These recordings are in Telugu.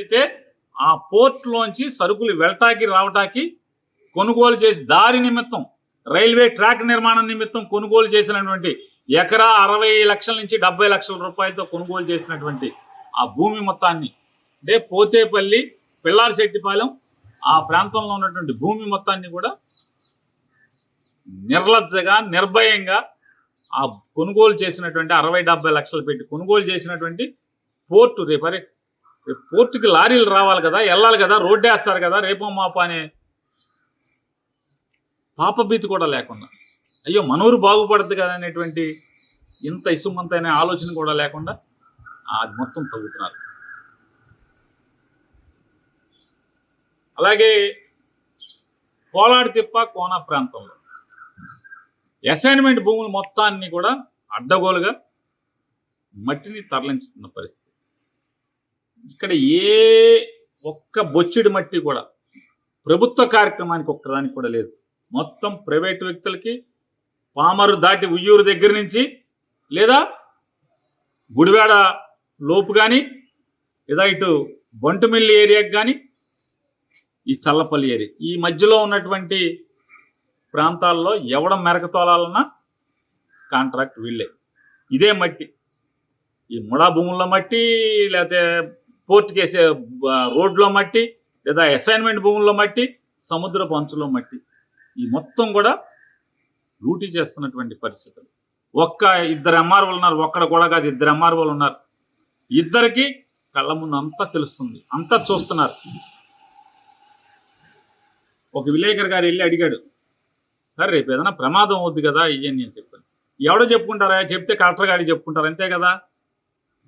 అయితే ఆ పోర్ట్లోంచి సరుకులు వెళ్తాకి రావటానికి కొనుగోలు చేసి దారి నిమిత్తం రైల్వే ట్రాక్ నిర్మాణం నిమిత్తం కొనుగోలు చేసినటువంటి ఎకరా 60 లక్షల నుంచి 70 లక్షల రూపాయలతో కొనుగోలు చేసినటువంటి ఆ భూమి మొత్తాన్ని అంటే పోతేపల్లి పిల్లారిశెట్టిపాలెం ఆ ప్రాంతంలో ఉన్నటువంటి భూమి మొత్తాన్ని కూడా నిర్లజ్జగా నిర్భయంగా ఆ కొనుగోలు చేసినటువంటి 60-70 లక్షలు పెట్టి కొనుగోలు చేసినటువంటి పోర్టు రేపు పోర్టుకి లారీలు రావాలి కదా, వెళ్ళాలి కదా, రోడ్డు వేస్తారు కదా, రేపో మాప అనే పాపభీతి కూడా లేకుండా, అయ్యో మనూరు బాగుపడద్దు కదా అనేటువంటి ఇంత ఇసుమంత అనే ఆలోచన కూడా లేకుండా అది మొత్తం తగ్గుతున్నారు. అలాగే కోలాడితిప్ప కోన ప్రాంతంలో అసైన్మెంట్ భూములు మొత్తాన్ని కూడా అడ్డగోలుగా మట్టిని తరలించుకున్న పరిస్థితి. ఇక్కడ ఏ ఒక్క బొచ్చిడి మట్టి కూడా ప్రభుత్వ కార్యక్రమానికి ఒక్కదానికి కూడా లేదు. మొత్తం ప్రైవేటు వ్యక్తులకి పామరు దాటి ఉయ్యూరు దగ్గర నుంచి లేదా గుడివాడ లోపు కానీ లేదా ఇటు బంటుమిల్లి ఏరియాకి కానీ ఈ చల్లపల్లి ఏరియా ఈ మధ్యలో ఉన్నటువంటి ప్రాంతాల్లో ఎవడం మెరకతోలాలన్నా కాంట్రాక్ట్ వీళ్ళే. ఇదే మట్టి ఈ ముడా భూముల్లో మట్టి లేకపోతే పోర్టుకి వేసే రోడ్లో మట్టి లేదా అసైన్మెంట్ భూముల్లో మట్టి సముద్రపు అంచులో మట్టి ఈ మొత్తం కూడా లూటీ చేస్తున్నటువంటి పరిస్థితులు. ఇద్దరు ఎంఆర్ఓలు ఉన్నారు, ఒక్కడ కూడా కాదు, ఇద్దరు ఎంఆర్ఓలు ఉన్నారు. ఇద్దరికి కళ్ళ ముందు అంతా తెలుస్తుంది, అంతా చూస్తున్నారు. ఒక విలేకరు గారు వెళ్ళి అడిగాడు, సరే రేపు ఏదైనా ప్రమాదం అవుద్ది కదా ఇవన్నీ అని చెప్పాను. ఎవడో చెప్పుకుంటారా, చెప్తే కలెక్టర్ గారికి చెప్పుకుంటారు అంతే కదా.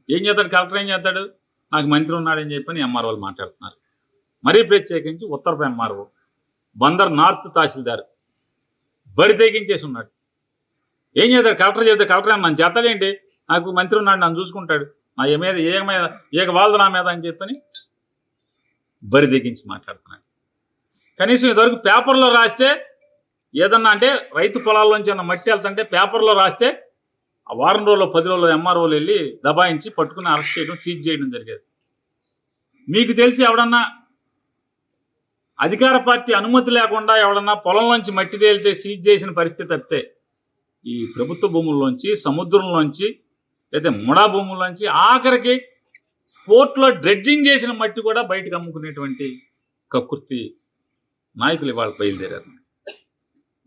ఏం చేస్తాడు కలెక్టర్, ఏం చేస్తాడు, నాకు మంత్రి ఉన్నాడని చెప్పని ఎంఆర్ఓలు మాట్లాడుతున్నారు. మరీ ప్రత్యేకించి ఉత్తరపు ఎంఆర్ఓ బందర్ నార్త్ తహసీల్దార్ బరి తెగించేసి ఉన్నాడు. ఏం చేస్తాడు కలెక్టర్, చెప్తే కలెక్టర్ నన్ను చేస్తాడేంటి, నాకు మంత్రి ఉన్నాడు, నన్ను చూసుకుంటాడు, నా మీద ఏక వాళ్ళదు నా మీద అని చెప్పని బరి తెగించి మాట్లాడుతున్నాడు. కనీసం ఇదివరకు పేపర్లో రాస్తే ఏదన్నా అంటే రైతు పొలాల్లోంచి అన్న మట్టి వెళ్తుంటే పేపర్లో రాస్తే ఆ వారం రోజుల్లో 10 రోజుల్లో ఎంఆర్ఓలు వెళ్ళి దబాయించి పట్టుకుని అరెస్ట్ చేయడం, సీజ్ చేయడం జరిగేది. మీకు తెలిసి ఎవడన్నా అధికార పార్టీ అనుమతి లేకుండా ఎవడన్నా పొలంలోంచి మట్టి తేలితే సీజ్ చేసిన పరిస్థితి తప్పితే ఈ ప్రభుత్వ భూముల్లోంచి, సముద్రంలోంచి, లేదా ముడా భూముల్లోంచి, ఆఖరికి పోర్ట్లో డ్రెడ్జింగ్ చేసిన మట్టి కూడా బయటకు అమ్ముకునేటువంటి కక్కుర్తి నాయకులు ఇవాళ బయలుదేరారు.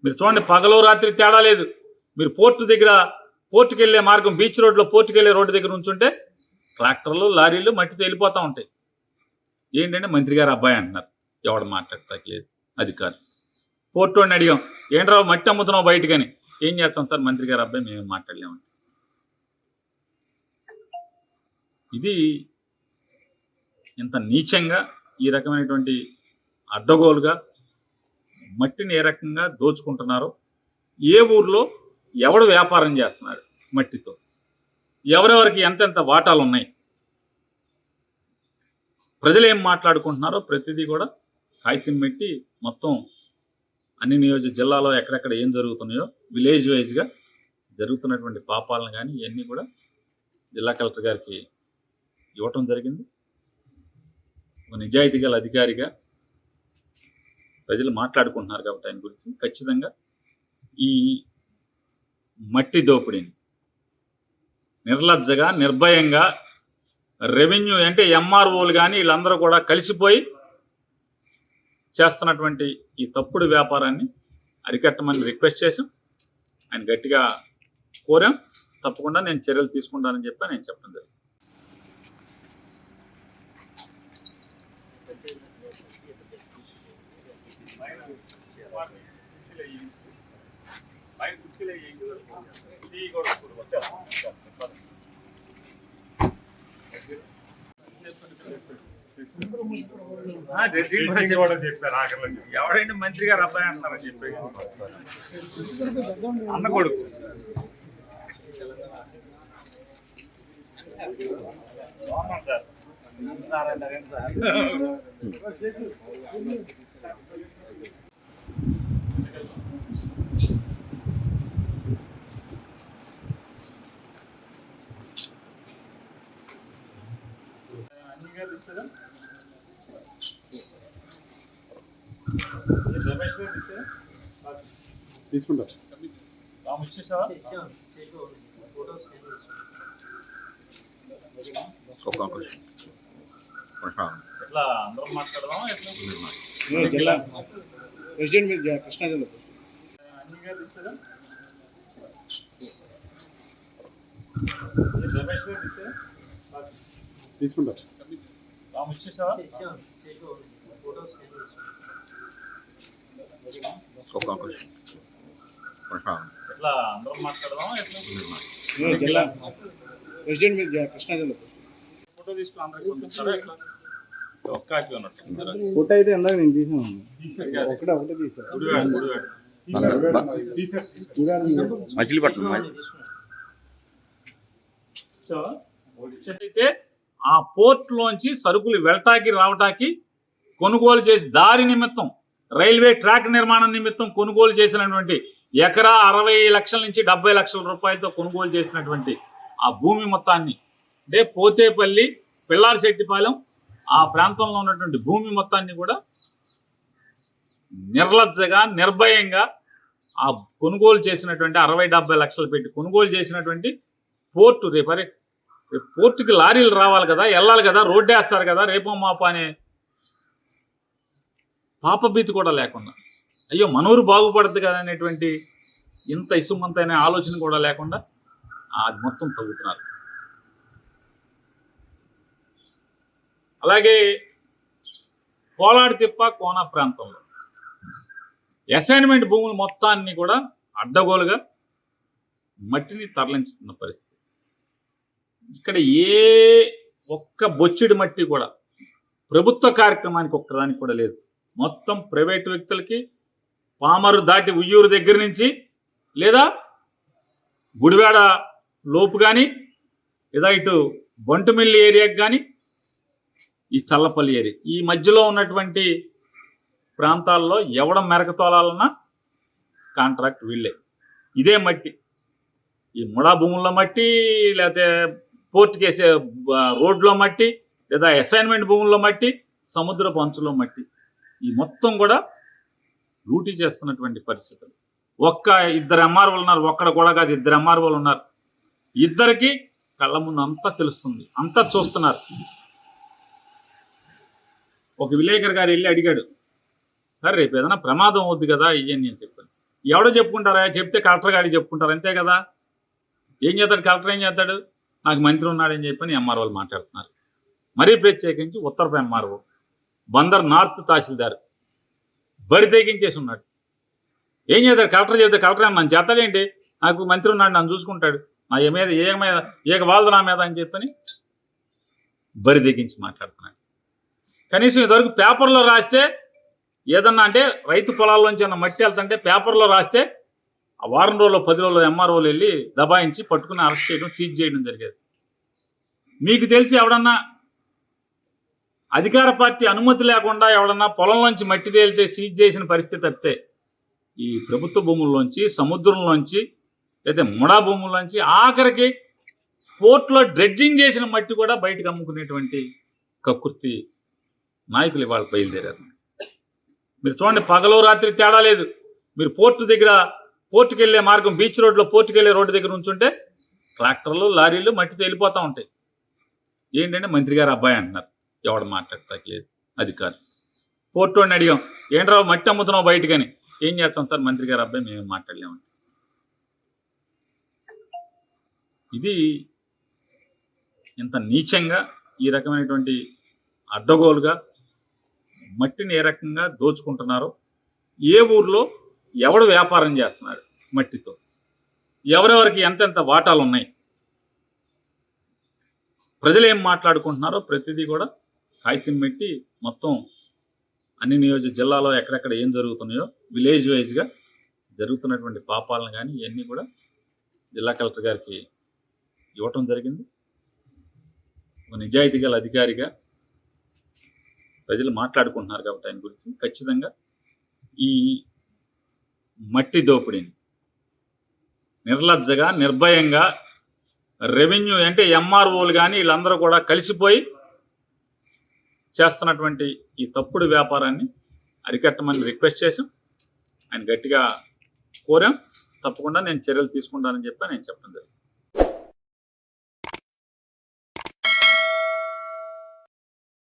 మీరు చూడండి, పగలు రాత్రి తేడా లేదు. మీరు పోర్టుకి వెళ్ళే మార్గం, బీచ్ రోడ్లో పోర్టుకి వెళ్ళే రోడ్డు దగ్గర ఉంచుంటే ట్రాక్టర్లు, లారీలు మట్టితో వెళ్ళిపోతూ ఉంటాయి. ఏంటంటే మంత్రి గారు అబ్బాయి అంటున్నారు, ఎవడు మాట్లాడటానికి లేదు అధికారులు. పోర్టు అని అడిగాం, ఏంట్రా మట్టి అమ్ముతున్నావు బయటకని, ఏం చేస్తాం సార్ మంత్రి గారు అబ్బాయి, మేమేం మాట్లాడలేమండి. ఇది ఇంత నీచంగా ఈ రకమైనటువంటి అడ్డగోలుగా మట్టిని ఏ రకంగా దోచుకుంటున్నారో, ఏ ఊర్లో ఎవడు వ్యాపారం చేస్తున్నాడు మట్టితో, ఎవరెవరికి ఎంతెంత వాటాలు ఉన్నాయి, ప్రజలు ఏం మాట్లాడుకుంటున్నారో ప్రతిదీ కూడా కాగితం పెట్టి మొత్తం అన్ని జిల్లాలో ఎక్కడెక్కడ ఏం జరుగుతున్నాయో విలేజ్ వైజ్గా జరుగుతున్నటువంటి పాపాలను కానీ ఇవన్నీ కూడా జిల్లా కలెక్టర్ గారికి ఇవ్వటం జరిగింది. ఒక నిజాయితీ గల అధికారిగా ప్రజలు మాట్లాడుకుంటున్నారు కాబట్టి ఆయన గురించి ఖచ్చితంగా ఈ మట్టి దోపిడీని నిర్లజ్జగా, నిర్భయంగా రెవెన్యూ అంటే ఎంఆర్ఓలు కానీ వీళ్ళందరూ కూడా కలిసిపోయి చేస్తున్నటువంటి ఈ తప్పుడు వ్యాపారాన్ని అరికట్టమని రిక్వెస్ట్ చేశాం. ఆయన గట్టిగా కోరాం, తప్పకుండా నేను చర్యలు తీసుకుంటానని చెప్పి నేను చెప్పడం జరిగింది. ఎవడైనా మంత్రి గారు అబ్బాయి అంటారని చెప్పి అన్న కొడుకు అన్ని రమేష్ గారు ఇచ్చారా? తీసుకుంటారు. రాము ఇచ్చేసావా? ఎట్లా అందరం మాట్లాడదాం ఎట్లా? జిల్లా ప్రెసిడెంట్ మీద కృష్ణా జిల్లా అన్ని గారు ఇచ్చారా? రమేష్ గారు ఇచ్చారా? తీసుకుంటారు. రాము ఇచ్చేసావా? ఎట్లా అందరం మాట్లాడదాం ఎట్లా? జిల్లా ప్రెసిడెంట్ మీద కృష్ణా జిల్లా ఫోటో తీసుకుని అందరికి పంపిస్తారా ఎట్లా? ఒక్క కాపీ ఉన్నట్టు ఫోటో అయితే ఇందాక నేను తీసాను. తీసారు కాదు. ఒకటే తీసాను. గుడివాడు. మచిలీపట్నం అయితే ఆ పోర్ట్ లోంచి సరుకులు వెళ్తాకి రావటాకి కొనుగోలు చేసి దారి నిమిత్తం రైల్వే ట్రాక్ నిర్మాణం నిమిత్తం కొనుగోలు చేసినటువంటి ఎకరా 60 లక్షల నుంచి 70 లక్షల రూపాయలతో కొనుగోలు చేసినటువంటి ఆ భూమి మొత్తాన్ని అంటే పోతేపల్లి పిల్లారిశెట్టిపాలెం ఆ ప్రాంతంలో ఉన్నటువంటి భూమి మొత్తాన్ని కూడా నిర్లజ్జగా నిర్భయంగా ఆ కొనుగోలు చేసినటువంటి 60-70 లక్షలు పెట్టి కొనుగోలు చేసినటువంటి పోర్టు రేపు పోర్టుకి లారీలు రావాలి కదా, వెళ్ళాలి కదా, రోడ్డు వేస్తారు కదా, రేపో మాప అనే పాపభీతి కూడా లేకుండా, అయ్యో మనూరు బాగుపడద్దు కదా అనేటువంటి ఇంత ఇసుమంతైన ఆలోచన కూడా లేకుండా అది మొత్తం తగ్గుతున్నారు. అలాగే కోలాడితిప్ప కోన ప్రాంతంలో అసైన్మెంట్ భూములు మొత్తాన్ని కూడా అడ్డగోలుగా మట్టిని తరలించుకున్న పరిస్థితి. ఇక్కడ ఏ ఒక్క బొచ్చెడి మట్టి కూడా ప్రభుత్వ కార్యక్రమానికి ఒక్కదానికి కూడా లేదు. మొత్తం ప్రైవేటు వ్యక్తులకి పామరు దాటి ఉయ్యూరు దగ్గర నుంచి లేదా గుడివాడ లోపు కానీ లేదా ఇటు బంటుమిల్లి ఏరియాకి కానీ ఈ చల్లపల్లి ఏరియా ఈ మధ్యలో ఉన్నటువంటి ప్రాంతాల్లో ఎవడం మెరకతోలాలన్నా కాంట్రాక్ట్ వీళ్ళే. ఇదే మట్టి ఈ ముడా భూముల్లో మట్టి లేకపోతే పోర్టుకి వేసే రోడ్లో మట్టి లేదా అసైన్మెంట్ భూముల్లో మట్టి సముద్రపు అంచులో మట్టి ఈ మొత్తం కూడా లూటీ చేస్తున్నటువంటి పరిస్థితులు. ఒక్క ఇద్దరు ఎంఆర్ఓలు ఉన్నారు, ఒక్కడ కూడా కాదు, ఇద్దరు ఎంఆర్ఓలు ఉన్నారు. ఇద్దరికి కళ్ళ ముందు అంతా తెలుస్తుంది, అంతా చూస్తున్నారు. ఒక విలేకరు గారు వెళ్ళి అడిగాడు, సరే రేపు ఏదైనా ప్రమాదం అవుద్ది కదా ఇవన్నీ అని చెప్పాను. ఎవడో చెప్పుకుంటారా, చెప్తే కలెక్టర్ గారికి చెప్పుకుంటారు అంతే కదా. ఏం చేస్తాడు కలెక్టర్, ఏం చేస్తాడు, నాకు మంత్రి ఉన్నాడని చెప్పని ఎంఆర్ఓలు మాట్లాడుతున్నారు. మరీ ప్రత్యేకించి ఉత్తరపు ఎంఆర్ఓ బందర్ నార్త్ తహసీల్దార్ బరి తెగించేసి ఉన్నాడు. ఏం చేస్తాడు కలెక్టర్, చెప్తే కలెక్టర్ నన్ను చేస్తాడేంటి, నాకు మంత్రి ఉన్నాడు నన్ను చూసుకుంటాడు, నా మీద ఏక వాళ్ళదు నా మీద అని చెప్పని బరి తెగించి మాట్లాడుతున్నాడు. కనీసం ఇదివరకు పేపర్లో రాస్తే ఏదన్నా అంటే రైతు పొలాల్లోంచి అన్న మట్టి వెళ్తుంటే పేపర్లో రాస్తే ఆ వారం రోజుల్లో 10 రోజుల్లో ఎంఆర్ఓలు వెళ్ళి దబాయించి పట్టుకుని అరెస్ట్ చేయడం, సీజ్ చేయడం జరిగేది. మీకు తెలిసి ఎవడన్నా అధికార పార్టీ అనుమతి లేకుండా ఎవడన్నా పొలంలోంచి మట్టి తేలితే సీజ్ చేసిన పరిస్థితి తప్పితే ఈ ప్రభుత్వ భూముల్లోంచి, సముద్రంలోంచి, లేదా ముడా భూముల్లోంచి, ఆఖరికి పోర్ట్లో డ్రెడ్జింగ్ చేసిన మట్టి కూడా బయటకు అమ్ముకునేటువంటి కక్కుర్తి నాయకులు ఇవాళ బయలుదేరారు. మీరు చూడండి, పగలు రాత్రి తేడా లేదు. మీరు పోర్టుకి వెళ్ళే మార్గం, బీచ్ రోడ్లో పోర్టుకి వెళ్ళే రోడ్డు దగ్గర ఉంచుంటే ట్రాక్టర్లు, లారీలు మట్టితో వెళ్ళిపోతూ ఉంటాయి. ఏంటంటే మంత్రి గారు అబ్బాయి అంటున్నారు, ఎవడు మాట్లాడటానికి లేదు అధికారులు. పోర్టు అని అడిగాం, ఏంట్రా మట్టి అమ్ముతున్నావు బయటకని, ఏం చేస్తాం సార్ మంత్రి గారు అబ్బాయి మేమేం మాట్లాడలేమండి. ఇది ఇంత నీచంగా ఈ రకమైనటువంటి అడ్డగోలుగా మట్టిని ఏ రకంగా దోచుకుంటున్నారో, ఏ ఊర్లో ఎవడు వ్యాపారం చేస్తున్నాడు మట్టితో, ఎవరెవరికి ఎంతెంత వాటాలు ఉన్నాయి, ప్రజలు ఏం మాట్లాడుకుంటున్నారో ప్రతిదీ కూడా కాగితం పెట్టి మొత్తం అన్ని జిల్లాలో ఎక్కడెక్కడ ఏం జరుగుతున్నాయో విలేజ్ వైజ్గా జరుగుతున్నటువంటి పాపాలను కానీ ఇవన్నీ కూడా జిల్లా కలెక్టర్ గారికి ఇవ్వటం జరిగింది. ఒక నిజాయితీ గల అధికారిగా ప్రజలు మాట్లాడుకుంటున్నారు కాబట్టి ఆయన గురించి ఖచ్చితంగా ఈ మట్టి దోపిడీని నిర్లజ్జగా, నిర్భయంగా రెవెన్యూ అంటే ఎంఆర్ఓలు కానీ వీళ్ళందరూ కూడా కలిసిపోయి చేస్తున్నటువంటి ఈ తప్పుడు వ్యాపారాన్ని అరికట్టమని రిక్వెస్ట్ చేశాం. ఆయన గట్టిగా కోరాం. తప్పకుండా నేను చర్యలు తీసుకుంటానని చెప్పి నేను చెప్పడం జరిగింది.